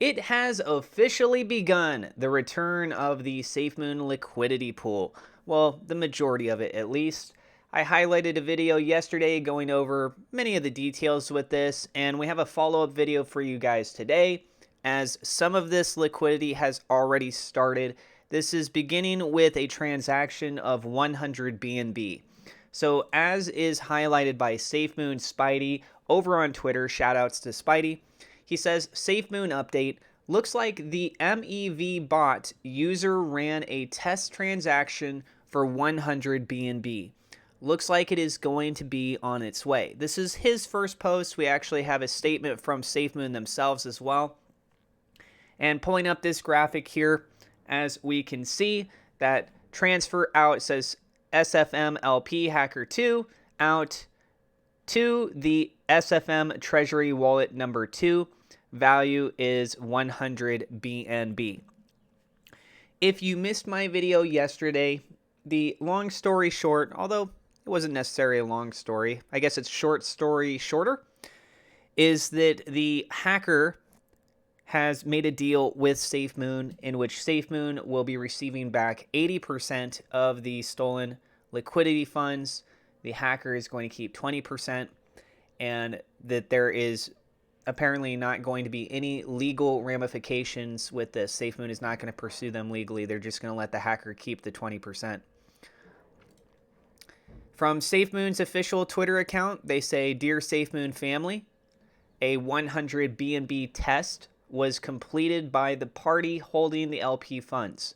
It has officially begun, the return of the SafeMoon liquidity pool. Well, the majority of it at least. I highlighted a video yesterday going over many of the details with this, and we have a follow-up video for you guys today, as some of this liquidity has already started. This is beginning with a transaction of 100 BNB. So as is highlighted by SafeMoon Spidey over on Twitter, shoutouts to Spidey, he says, SafeMoon update, looks like the MEV bot user ran a test transaction for 100 BNB. Looks like it is going to be on its way. This is his first post. We actually have a statement from SafeMoon themselves as well. And pulling up this graphic here, as we can see that transfer out says SFM LP Hacker 2 out to the SFM Treasury Wallet number 2. Value is 100 BNB. If you missed my video yesterday, the long story short, although it wasn't necessarily a long story, I guess it's short story shorter, is that the hacker has made a deal with SafeMoon in which SafeMoon will be receiving back 80% of the stolen liquidity funds. The hacker is going to keep 20%, and that there is apparently not going to be any legal ramifications with this. SafeMoon is not going to pursue them legally. They're just going to let the hacker keep the 20%. From SafeMoon's official Twitter account, they say, Dear SafeMoon family, a 100 BNB test was completed by the party holding the LP funds.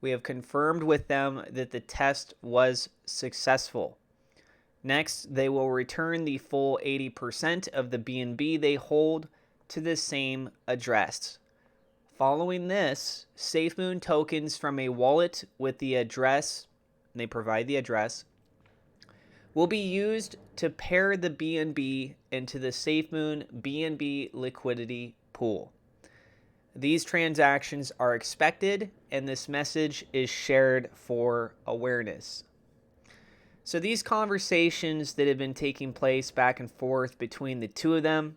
We have confirmed with them that the test was successful. Next, they will return the full 80% of the BNB they hold to the same address. Following this, SafeMoon tokens from a wallet with the address, they provide the address, will be used to pair the BNB into the SafeMoon BNB liquidity pool. These transactions are expected, and this message is shared for awareness. So these conversations that have been taking place back and forth between the two of them,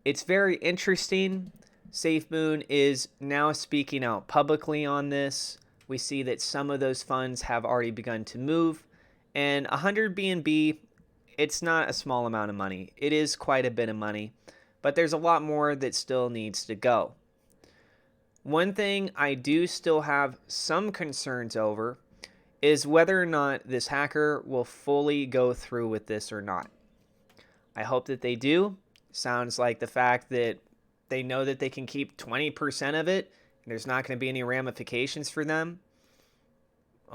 it's very interesting. SafeMoon is now speaking out publicly on this. We see that some of those funds have already begun to move. And 100 BNB, it's not a small amount of money. It is quite a bit of money. But there's a lot more that still needs to go. One thing I do still have some concerns over is whether or not this hacker will fully go through with this or not. I hope that they do. Sounds like the fact that they know that they can keep 20% of it, and there's not going to be any ramifications for them.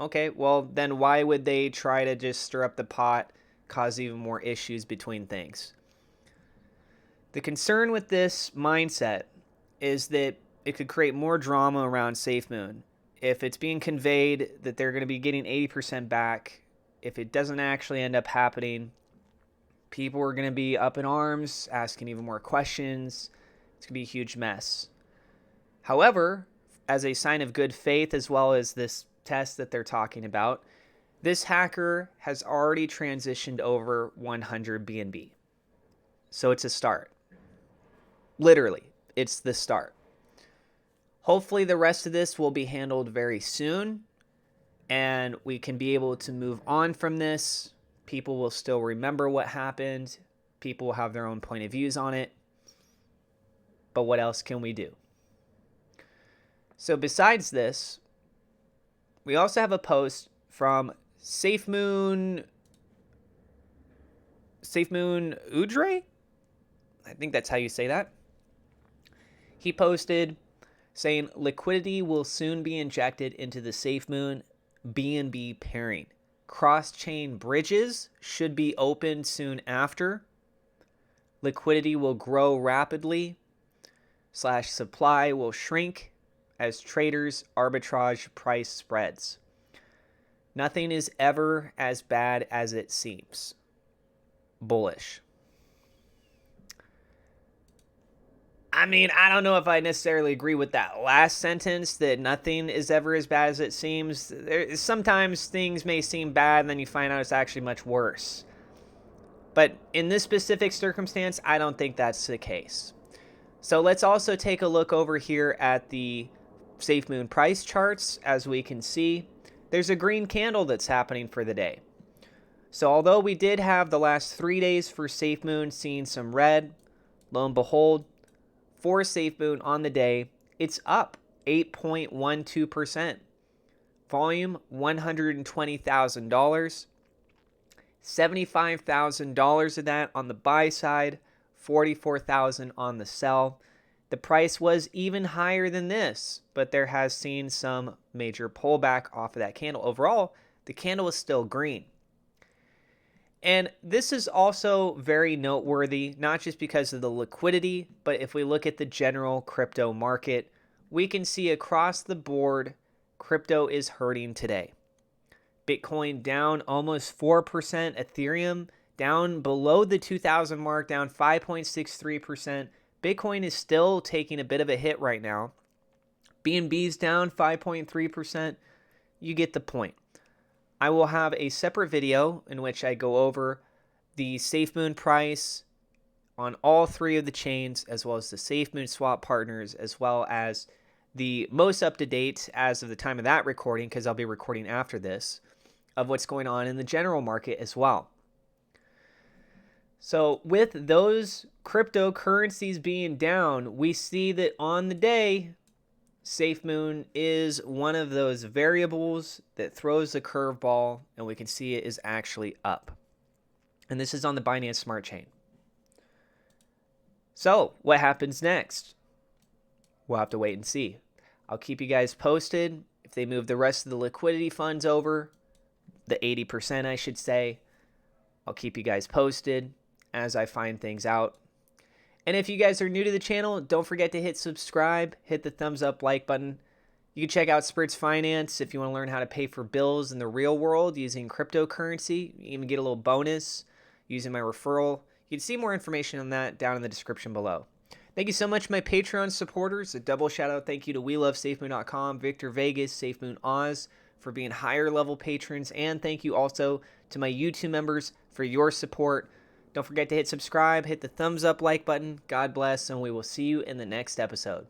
Okay, well, then why would they try to just stir up the pot, cause even more issues between things? The concern with this mindset is that it could create more drama around SafeMoon. If it's being conveyed that they're going to be getting 80% back, if it doesn't actually end up happening, people are going to be up in arms, asking even more questions. It's going to be a huge mess. However, as a sign of good faith, as well as this test that they're talking about, this hacker has already transitioned over 100 BNB. So it's a start. Literally, it's the start. Hopefully the rest of this will be handled very soon, and we can be able to move on from this. People will still remember what happened. People will have their own point of views on it. But what else can we do? So besides this, we also have a post from SafeMoon Udre? I think that's how you say that. He posted saying liquidity will soon be injected into the SafeMoon BNB pairing. Cross-chain bridges should be opened soon after. Liquidity will grow rapidly. Supply will shrink as traders arbitrage price spreads. Nothing is ever as bad as it seems. Bullish. I mean, I don't know if I necessarily agree with that last sentence, that nothing is ever as bad as it seems. Sometimes things may seem bad, and then you find out it's actually much worse. But in this specific circumstance, I don't think that's the case. So let's also take a look over here at the SafeMoon price charts. As we can see, there's a green candle that's happening for the day. So although we did have the last 3 days for SafeMoon seeing some red, lo and behold, for SafeMoon on the day, it's up 8.12%. Volume $120,000. $75,000 of that on the buy side, $44,000 on the sell. The price was even higher than this, but there has seen some major pullback off of that candle. Overall, the candle is still green. And this is also very noteworthy, not just because of the liquidity, but if we look at the general crypto market, we can see across the board, crypto is hurting today. Bitcoin down almost 4%, Ethereum down below the 2,000 mark, down 5.63%. Bitcoin is still taking a bit of a hit right now. BNB's down 5.3%. You get the point. I will have a separate video in which I go over the SafeMoon price on all three of the chains, as well as the SafeMoon swap partners, as well as the most up-to-date as of the time of that recording, because I'll be recording after this, of what's going on in the general market as well. So with those cryptocurrencies being down, we see that on the day, SafeMoon is one of those variables that throws the curveball, and we can see it is actually up. And this is on the Binance Smart Chain. So what happens next? We'll have to wait and see. I'll keep you guys posted. If they move the rest of the liquidity funds over, the 80% I should say, I'll keep you guys posted as I find things out. And if you guys are new to the channel, don't forget to hit subscribe, hit the thumbs up like button. You can check out Spritz Finance if you want to learn how to pay for bills in the real world using cryptocurrency. You even get a little bonus using my referral. You can see more information on that down in the description below. Thank you so much, my Patreon supporters. A double shout out thank you to WeLoveSafeMoon.com, Victor Vegas, SafeMoon Oz for being higher level patrons. And thank you also to my YouTube members for your support. Don't forget to hit subscribe, hit the thumbs up like button. God bless, and we will see you in the next episode.